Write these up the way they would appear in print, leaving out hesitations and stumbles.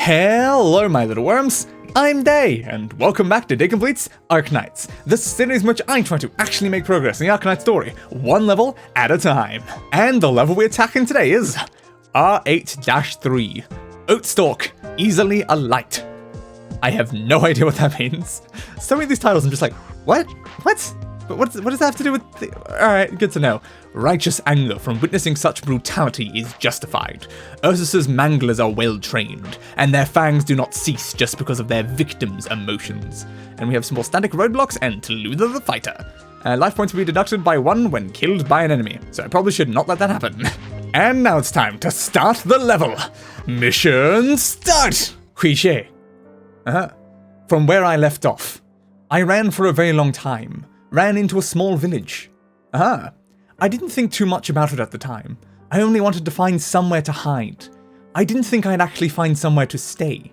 Hello my little worms, I'm Dei, and welcome back to Dei Completes Arknights. This series in which I try to actually make progress in the Arknight story, one level at a time. And the level we're tackling today is R8-3, Oatstalk, easily Alight. I have no idea what that means. So many of these titles I'm just like, what? But what does that have to do with Alright, good to know. Righteous anger from witnessing such brutality is justified. Ursus's manglers are well trained, and their fangs do not cease just because of their victims' emotions. And we have some more static roadblocks and Tallulah the Fighter. Life points will be deducted by 1 when killed by an enemy, so I probably should not let that happen. And now it's time to start the level. Mission start! Cliché. From where I left off, I ran for a very long time. Ran into a small village. I didn't think too much about it at the time. I only wanted to find somewhere to hide. I didn't think I'd actually find somewhere to stay.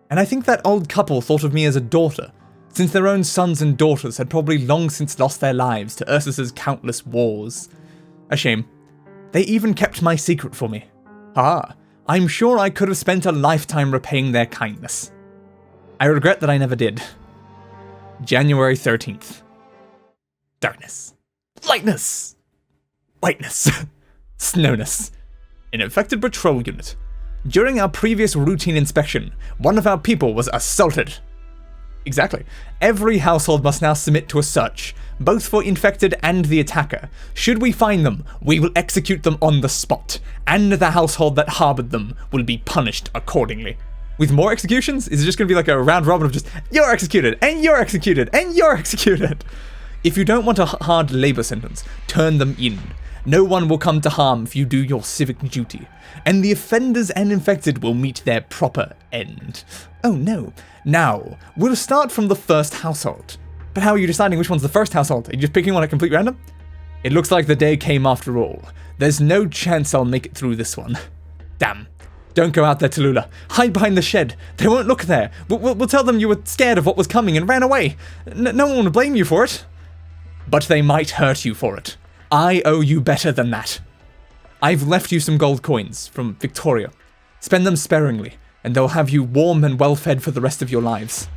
And I think that old couple thought of me as a daughter, since their own sons and daughters had probably long since lost their lives to Ursus's countless wars. A shame. They even kept my secret for me. I'm sure I could have spent a lifetime repaying their kindness. I regret that I never did. January 13th. Darkness. Lightness. Whiteness. Snowness. An infected patrol unit. During our previous routine inspection, one of our people was assaulted. Exactly. Every household must now submit to a search, both for infected and the attacker. Should we find them, we will execute them on the spot, and the household that harbored them will be punished accordingly. With more executions, is it just going to be like a round robin of just, you're executed, and you're executed, and you're executed? If you don't want a hard labor sentence, turn them in. No one will come to harm if you do your civic duty, and the offenders and infected will meet their proper end. Oh no. Now, we'll start from the first household. But how are you deciding which one's the first household? Are you just picking one at complete random? It looks like the day came after all. There's no chance I'll make it through this one. Damn. Don't go out there, Tallulah. Hide behind the shed. They won't look there. We'll tell them you were scared of what was coming and ran away. No one will blame you for it. But they might hurt you for it. I owe you better than that. I've left you some gold coins from Victoria. Spend them sparingly, and they'll have you warm and well-fed for the rest of your lives.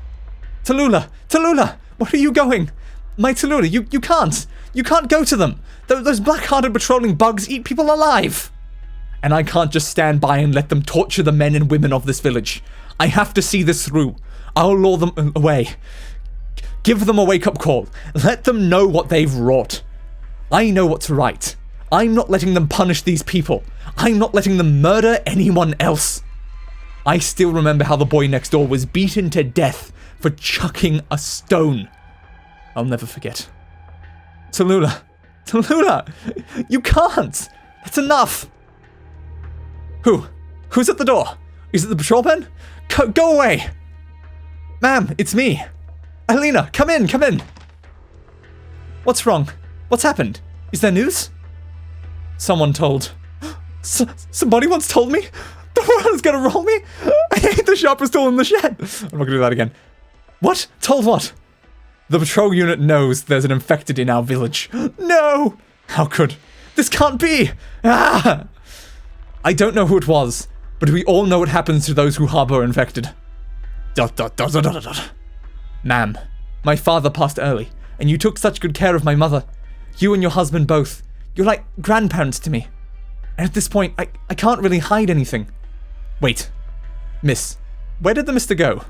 Tallulah! Tallulah! Where are you going? My Tallulah, you can't! You can't go to them! Those black-hearted patrolling bugs eat people alive! And I can't just stand by and let them torture the men and women of this village. I have to see this through. I'll lure them away. Give them a wake-up call. Let them know what they've wrought. I know what's right. I'm not letting them punish these people. I'm not letting them murder anyone else. I still remember how the boy next door was beaten to death for chucking a stone. I'll never forget. Tallulah. Tallulah! You can't! That's enough! Who's at the door? Is it the patrol pen? Go away! Ma'am, it's me. Alina, come in! What's wrong? What's happened? Is there news? Someone told. Somebody once told me? The world is gonna roll me? I hate the shop is still in the shed. I'm not gonna do that again. What? Told what? The patrol unit knows there's an infected in our village. No! How could? This can't be! Ah! I don't know who it was, but we all know what happens to those who harbor infected. ... Ma'am, my father passed early, and you took such good care of my mother. You and your husband both. You're like grandparents to me. And at this point, I can't really hide anything. Wait. Miss, where did the mister go?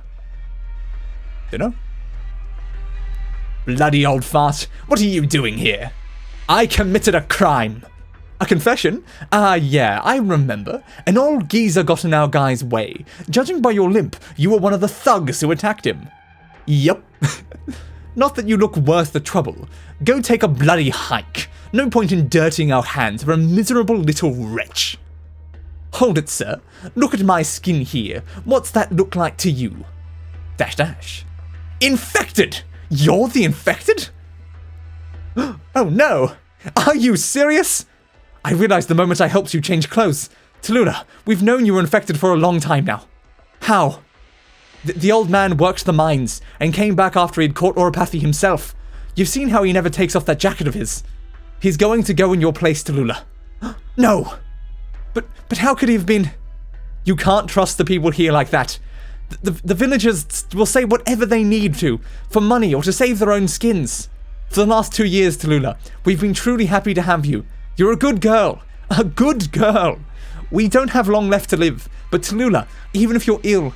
Dunno. Bloody old fart. What are you doing here? I committed a crime. A confession? Yeah, I remember. An old geezer got in our guy's way. Judging by your limp, you were one of the thugs who attacked him. Yup. Not that you look worth the trouble. Go take a bloody hike. No point in dirtying our hands for a miserable little wretch. Hold it, sir. Look at my skin here. What's that look like to you? ... Infected! You're the infected? Oh no! Are you serious? I realized the moment I helped you change clothes. Tallulah, we've known you were infected for a long time now. How? The old man worked the mines and came back after he'd caught Oropathy himself. You've seen how he never takes off that jacket of his. He's going to go in your place, Tallulah. No! But how could he have been... You can't trust the people here like that. The villagers will say whatever they need to, for money or to save their own skins. For the last 2 years, Tallulah, we've been truly happy to have you. You're a good girl. A good girl. We don't have long left to live, but Tallulah, even if you're ill,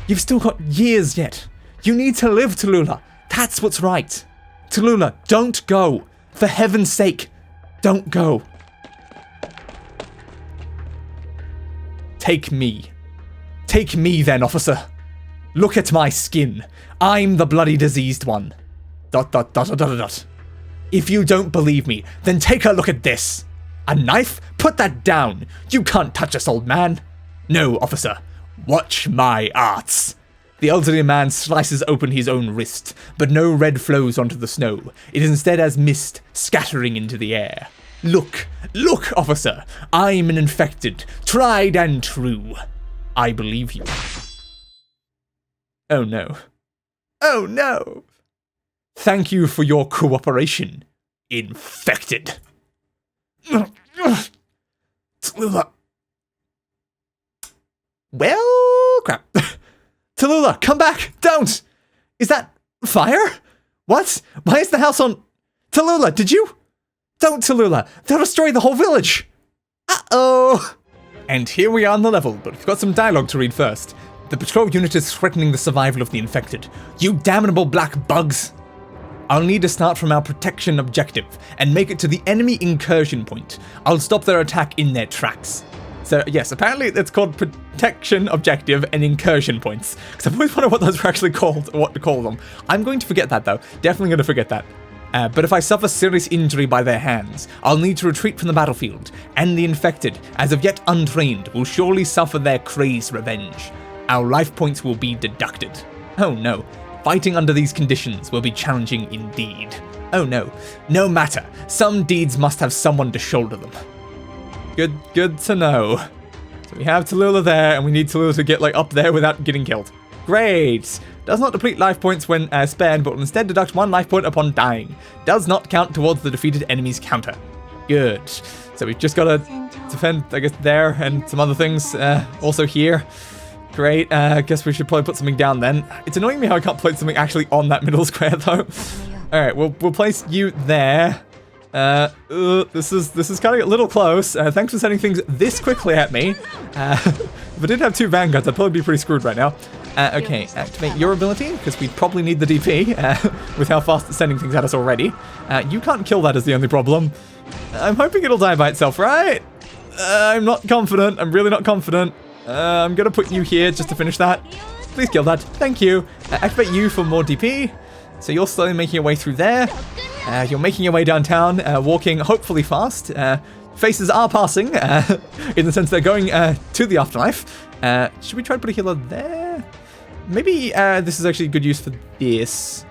you've still got years yet. You need to live, Tallulah. That's what's right. Tallulah, don't go. For heaven's sake, don't go. Take me. Take me then, officer. Look at my skin. I'm the bloody diseased one. ... If you don't believe me, then take a look at this. A knife? Put that down. You can't touch us, old man. No, officer. Watch my arts. The elderly man slices open his own wrist, but no red flows onto the snow. It instead has mist scattering into the air. Look, look, officer. I'm an infected, tried and true. I believe you. Oh no. Oh no. Thank you for your cooperation, infected. Tallulah. Well, crap. Tallulah, come back! Don't! Is that fire? What? Why is the house on... Tallulah, did you? Don't, Tallulah. They'll destroy the whole village. Uh-oh. And here we are on the level, but we've got some dialogue to read first. The patrol unit is threatening the survival of the infected. You damnable black bugs! I'll need to start from our protection objective and make it to the enemy incursion point. I'll stop their attack in their tracks. So yes, apparently it's called protection objective and incursion points. Because I've always wondered what those are actually called, or what to call them. I'm going to forget that though. Definitely going to forget that. But if I suffer serious injury by their hands, I'll need to retreat from the battlefield, and the infected, as of yet untrained, will surely suffer their crazed revenge. Our life points will be deducted. Oh no, fighting under these conditions will be challenging indeed. Oh no, no matter, some deeds must have someone to shoulder them. Good to know. So we have Tallulah there, and we need Tallulah to get like up there without getting killed. Great! Does not deplete life points when spared, but will instead deduct 1 life point upon dying. Does not count towards the defeated enemy's counter. Good. So we've just got to defend, I guess, there, and some other things also here. Great. I guess we should probably put something down then. It's annoying me how I can't place something actually on that middle square though. Alright, we'll place you there. This is kind of a little close. Thanks for sending things this quickly at me. If I did have 2 vanguards, I'd probably be pretty screwed right now. Okay, activate your ability, because we probably need the DP, with how fast it's sending things at us already. You can't kill that is the only problem. I'm hoping it'll die by itself, right? I'm not confident. I'm really not confident. I'm gonna put you here just to finish that. Please kill that. Thank you. Activate you for more DP. So you're slowly making your way through there. You're making your way downtown, walking hopefully fast. Faces are passing, in the sense they're going to the afterlife. Should we try to put a healer there? Maybe this is actually good use for this.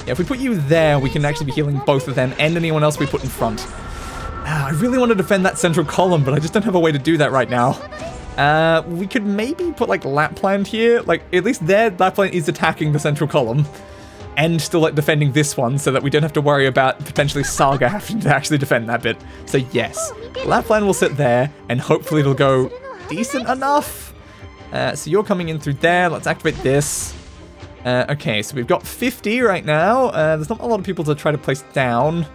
Yeah, if we put you there, we can actually be healing both of them and anyone else we put in front. I really want to defend that central column, but I just don't have a way to do that right now. We could maybe put like Lapland here, like at least there Lapland is attacking the central column and still like defending this one so that we don't have to worry about potentially Saga having to actually defend that bit. So yes, Lapland will sit there and hopefully it'll go decent enough. So you're coming in through there, let's activate this. Okay, so we've got 50 right now. There's not a lot of people to try to place down.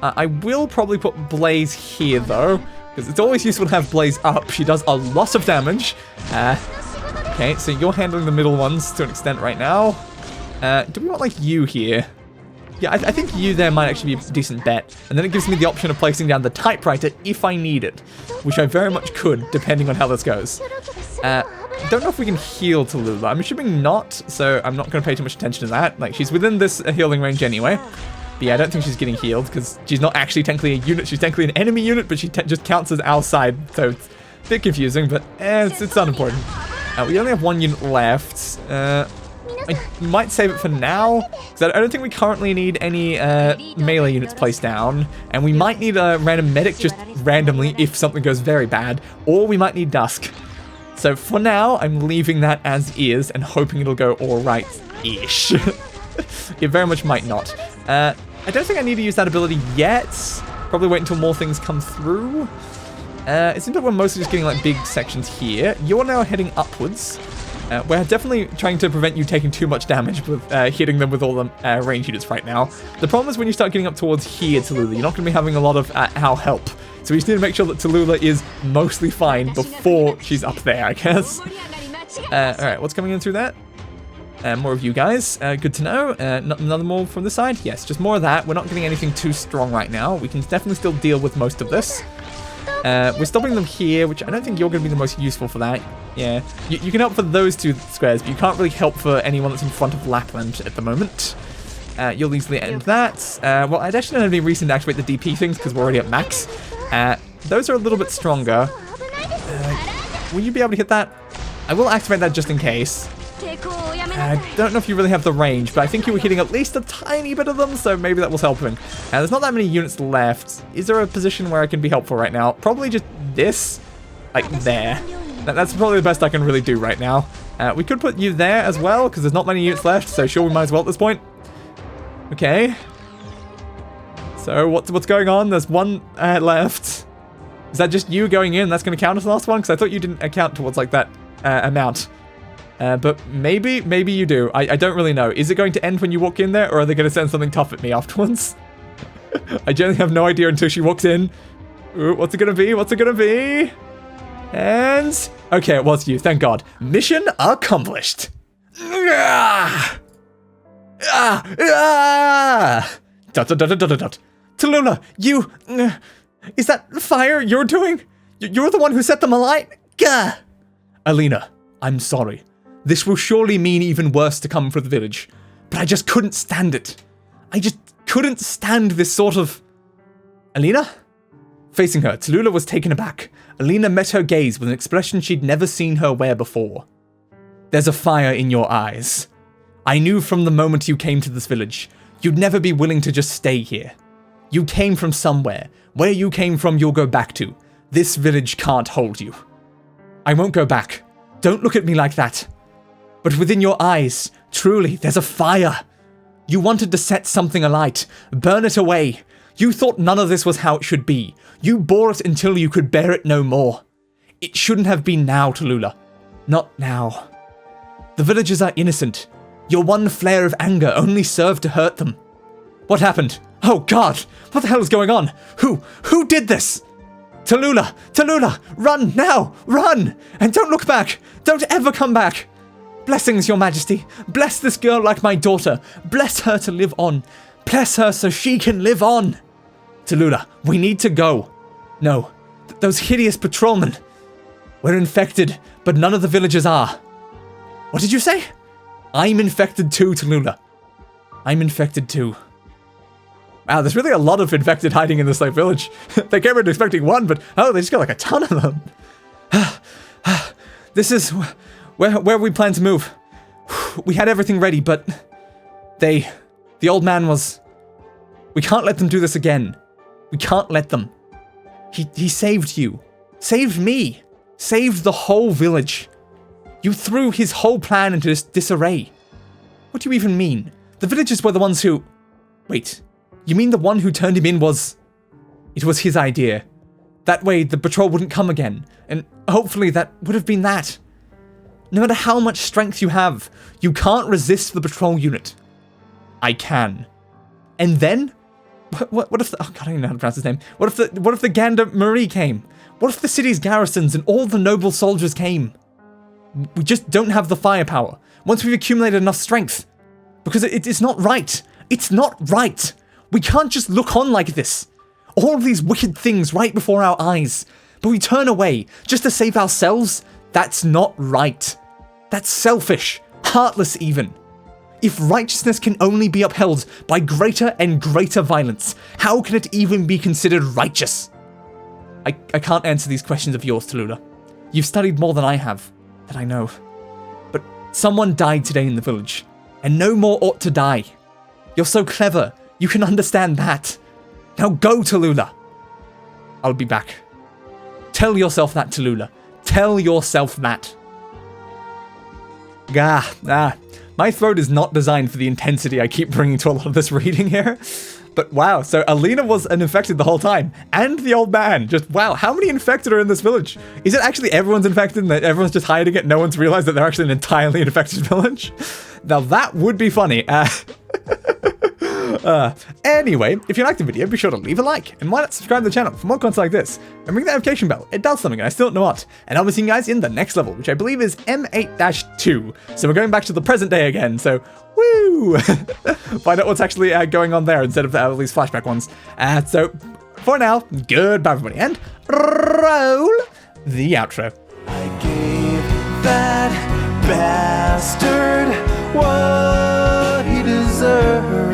I will probably put Blaze here though, because it's always useful to have Blaze up. She does a lot of damage. Okay, so you're handling the middle ones to an extent right now. Do we want like you here? Yeah, I think you there might actually be a decent bet. And then it gives me the option of placing down the typewriter if I need it, which I very much could, depending on how this goes. Don't know if we can heal Tallulah. I'm assuming not, so I'm not going to pay too much attention to that. Like, she's within this healing range anyway. But yeah, I don't think she's getting healed, because she's not actually technically a unit. She's technically an enemy unit, but she just counts as our side, so it's a bit confusing, but it's unimportant. We only have 1 unit left. I might save it for now, because I don't think we currently need any melee units placed down, and we might need a random medic just randomly if something goes very bad, or we might need Dusk. So for now, I'm leaving that as is and hoping it'll go alright-ish. It very much might not. I don't think I need to use that ability yet. Probably wait until more things come through. It seems like we're mostly just getting like big sections here. You're now heading upwards. We're definitely trying to prevent you taking too much damage with hitting them with all the range units right now. The problem is when you start getting up towards here, Tallulah, you're not going to be having a lot of our help. So we just need to make sure that Tallulah is mostly fine before she's up there, I guess. Alright, what's coming in through that? More of you guys. Good to know. Another more from this side? Yes, just more of that. We're not getting anything too strong right now. We can definitely still deal with most of this. We're stopping them here, which I don't think you're going to be the most useful for that. Yeah, you can help for those two squares, but you can't really help for anyone that's in front of Lapland at the moment. You'll easily end that. Well, I'd actually not have any reason to activate the DP things because we're already at max. Those are a little bit stronger. Will you be able to hit that? I will activate that just in case. I don't know if you really have the range, but I think you were hitting at least a tiny bit of them, so maybe that was helping. There's not that many units left. Is there a position where I can be helpful right now? Probably just this. Like there. That's probably the best I can really do right now. We could put you there as well, because there's not many units left, so sure, we might as well at this point. Okay. So, what's going on? There's one left. Is that just you going in? That's going to count as the last one? Because I thought you didn't account towards, like, that amount. But maybe you do. I don't really know. Is it going to end when you walk in there, or are they going to send something tough at me afterwards? I generally have no idea until she walks in. Ooh, what's it going to be? What's it going to be? And... okay, it was you. Thank God. Mission accomplished. Tallulah, you... is that fire you're doing? You're the one who set them alight? Gah! Alina, I'm sorry. This will surely mean even worse to come for the village. But I just couldn't stand it. I just couldn't stand this sort of... Alina? Facing her, Tallulah was taken aback. Alina met her gaze with an expression she'd never seen her wear before. There's a fire in your eyes. I knew from the moment you came to this village, you'd never be willing to just stay here. You came from somewhere. Where you came from, you'll go back to. This village can't hold you. I won't go back. Don't look at me like that. But within your eyes, truly, there's a fire. You wanted to set something alight, burn it away. You thought none of this was how it should be. You bore it until you could bear it no more. It shouldn't have been now, Tallulah. Not now. The villagers are innocent. Your one flare of anger only served to hurt them. What happened? Oh God, what the hell is going on? Who did this? Tallulah, Tallulah, run now, run! And don't look back, don't ever come back. Blessings, your majesty. Bless this girl like my daughter. Bless her to live on. Bless her so she can live on. Tallulah, we need to go. No, those hideous patrolmen. We're infected, but none of the villagers are. What did you say? I'm infected too, Tallulah. I'm infected too. Wow, there's really a lot of infected hiding in this like village. They came in expecting one, but oh, they just got like a ton of them. This is where we plan to move. We had everything ready, but the old man was... We can't let them do this again. We can't let them. He saved you. Saved me. Saved the whole village. You threw his whole plan into disarray. What do you even mean? The villagers were the ones who... Wait, you mean the one who turned him in was... It was his idea. That way the patrol wouldn't come again, and hopefully that would have been that. No matter how much strength you have, you can't resist the patrol unit. I can. And then? What if the... Oh God, I don't even know how to pronounce his name. What if the Ganda Marie came? What if the city's garrisons and all the noble soldiers came? We just don't have the firepower. Once we've accumulated enough strength. Because it's not right. It's not right. We can't just look on like this. All of these wicked things right before our eyes. But we turn away just to save ourselves. That's not right. That's selfish. Heartless even. If righteousness can only be upheld by greater and greater violence, how can it even be considered righteous? I can't answer these questions of yours, Tallulah. You've studied more than I have. That I know. But someone died today in the village, and no more ought to die. You're so clever, you can understand that. Now go, Tallulah. I'll be back. Tell yourself that, Tallulah. Tell yourself that. My throat is not designed for the intensity I keep bringing to a lot of this reading here. But wow, so Alina was an infected the whole time. And the old man. Just, wow, how many infected are in this village? Is it actually everyone's infected and that everyone's just hiding it? No one's realized that they're actually an entirely infected village? Now that would be funny. Anyway, if you liked the video, be sure to leave a like, and why not subscribe to the channel for more content like this, and ring that notification bell. It does something, and I still don't know what. And I'll be seeing you guys in the next level, which I believe is M8-2. So we're going back to the present day again, so woo! Find out what's actually going on there instead of all these flashback ones. So, for now, goodbye everybody, and roll the outro. I gave that bastard what he deserved.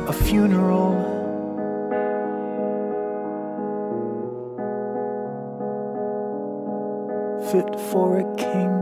A funeral. Fit for a king.